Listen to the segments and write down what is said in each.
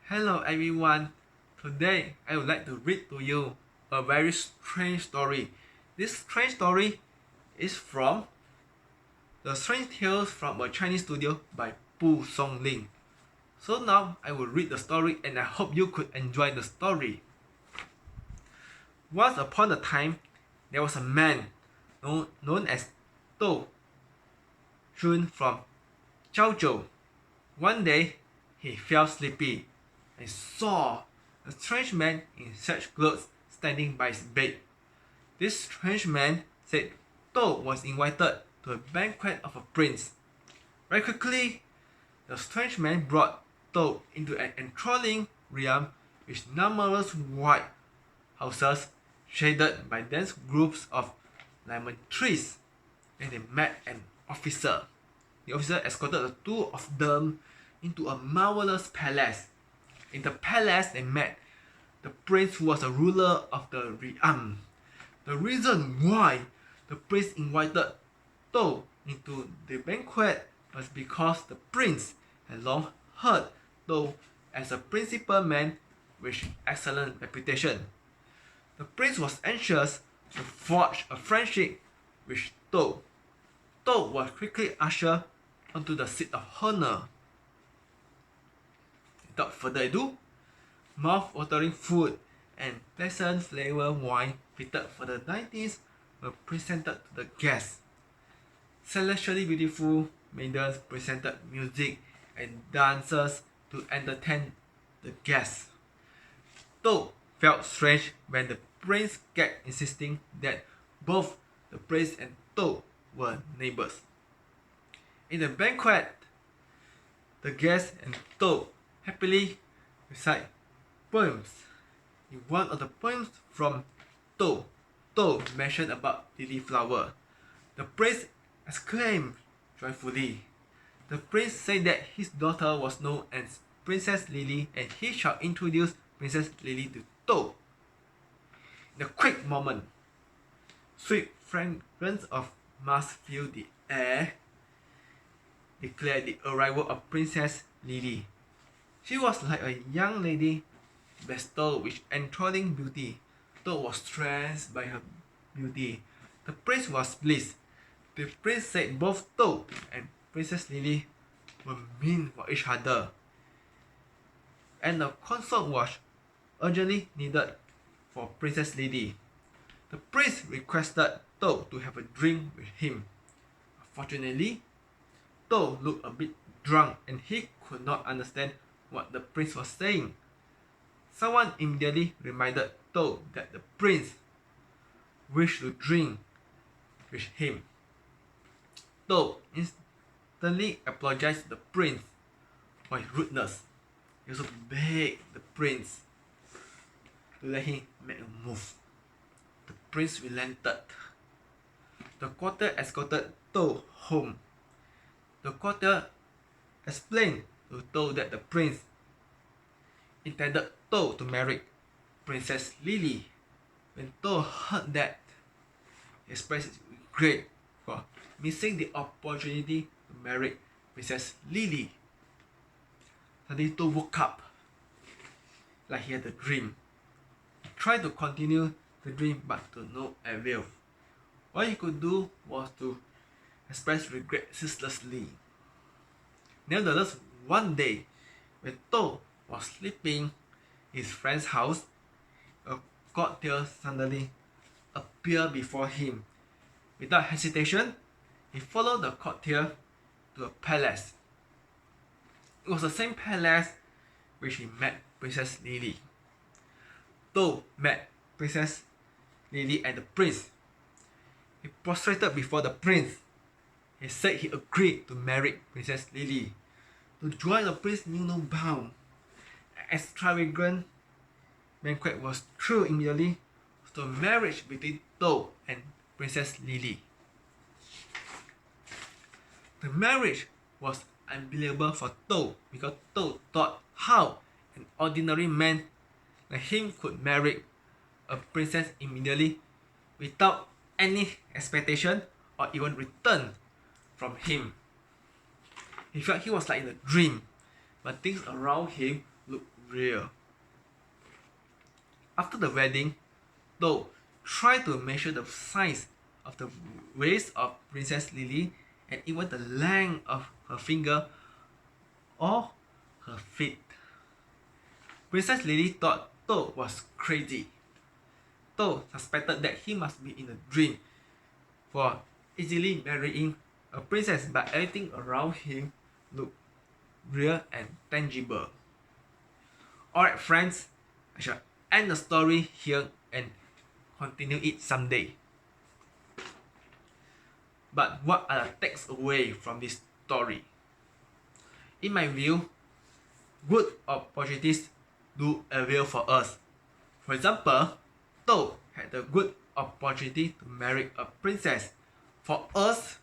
Hello everyone. Today I would like to read to you a very strange story. This strange story is from The Strange Tales from a Chinese Studio by Pu Songling. So now I will read the story and I hope you could enjoy the story. Once upon a time, there was a man known as Tou Hsün from Chiouchou. One day, he fell sleepy and saw a strange man in such clothes standing by his bed. This strange man said Tou was invited to a banquet of a prince. Very quickly, the strange man brought Tou into an enthralling realm with numerous white houses shaded by dense groups of lemon trees. Then they met an officer. The officer escorted the two of them into a marvelous palace. In the palace, they met the prince who was a ruler of the realm. The reason why the prince invited Tou into the banquet was because the prince had long heard Tou as a principal man with excellent reputation. The prince was anxious to forge a friendship with Tou. Tou was quickly ushered onto the seat of honor. Without further ado, mouth-watering food and pleasant flavored wine fitted for the deities were presented to the guests. Celestially beautiful maidens presented music and dances to entertain the guests. Tou felt strange when the prince kept insisting that both the prince and Tou were neighbors. In the banquet, the guests and Tou happily recite poems. In one of the poems from Tou mentioned about lily flower. The prince exclaimed joyfully. The prince said that his daughter was known as Princess Lily and he shall introduce Princess Lily to Tou. In a quick moment, sweet fragrance of musk filled the air, declared the arrival of Princess Lily. She was like a young lady bestowed with enthralling beauty. Tou was tranced by her beauty. The prince was pleased. The prince said both Tou and Princess Lily were meant for each other, and a consort was urgently needed for Princess Lily. The prince requested Tou to have a drink with him. Fortunately, Tou looked a bit drunk and he could not understand what the prince was saying. Someone immediately reminded Tou that the prince wished to drink with him. Tou instantly apologized to the prince for his rudeness. He also begged the prince to let him make a move. The prince relented. The courtier escorted Tou home. The courtier explained to Tou that the prince intended Tou to marry Princess Lily. When Tou heard that, he expressed his regret for missing the opportunity to marry Princess Lily. Suddenly Tou woke up like he had a dream. He tried to continue the dream but to no avail. All he could do was to express regret ceaselessly. Nevertheless, one day, when Tou was sleeping in his friend's house, a courtier suddenly appeared before him. Without hesitation, he followed the courtier to a palace. It was the same palace which he met Princess Lily. Tou met Princess Lily and the prince. He prostrated before the prince. He said he agreed to marry Princess Lily. To join the prince knew no bound. An extravagant banquet was through immediately to a marriage between Tou and Princess Lily. The marriage was unbelievable for Tou because Tou thought how an ordinary man like him could marry a princess immediately without any expectation or even return from him. He felt he was like in a dream, but things around him looked real. After the wedding, Tou tried to measure the size of the waist of Princess Lily and even the length of her finger or her feet. Princess Lily thought Tou was crazy. Tou suspected that he must be in a dream for easily marrying a princess, but everything around him looked real and tangible. Alright friends, I shall end the story here and continue it someday. But what are the takeaways from this story? In my view, good opportunities do avail for us. For example, Tou had the good opportunity to marry a princess. For us,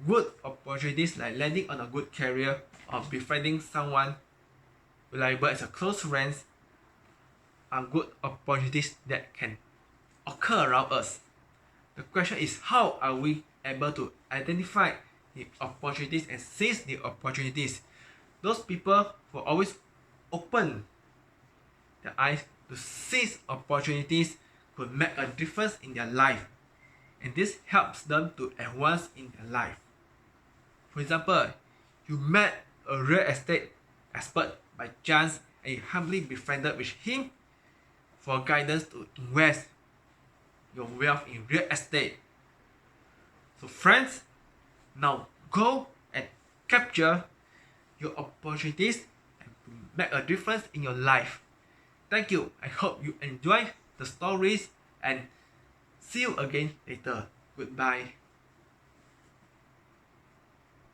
good opportunities like landing on a good career or befriending someone reliable as a close friend are good opportunities that can occur around us. The question is, how are we able to identify the opportunities and seize the opportunities? Those people who always open their eyes to seize opportunities could make a difference in their life, and this helps them to advance in their life. For example, you met a real estate expert by chance and you humbly befriended with him for guidance to invest your wealth in real estate. So friends, now go and capture your opportunities and make a difference in your life. Thank you. I hope you enjoy the stories and see you again later. Goodbye.